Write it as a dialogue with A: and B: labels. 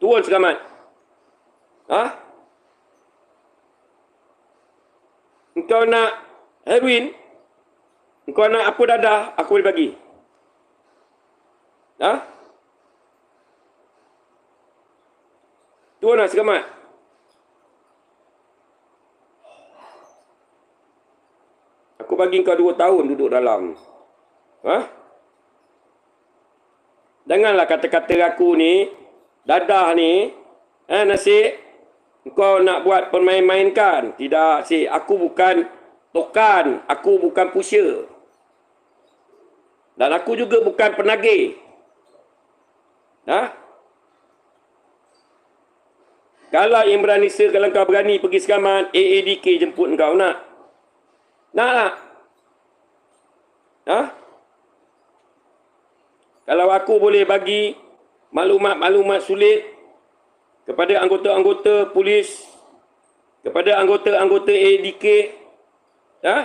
A: Turun selamat. Ha? Engkau nak heroin? Engkau nak apa dadah? Aku boleh bagi. Ha? Turun lah selamat. Aku bagi kau 2 tahun duduk dalam. Ha? Janganlah kata-kata aku ni, dadah ni, Nasib, kau nak buat permain-mainkan. Tidak, Sik. Aku bukan tokan. Aku bukan pusher. Dan aku juga bukan penagih. Ha? Kalau Imran Nisa, kalau kau berani pergi sekaman, AADK jemput kau, nak? Nak tak? Ha? Kalau aku boleh bagi maklumat-maklumat sulit kepada anggota-anggota polis, kepada anggota-anggota AADK, ha?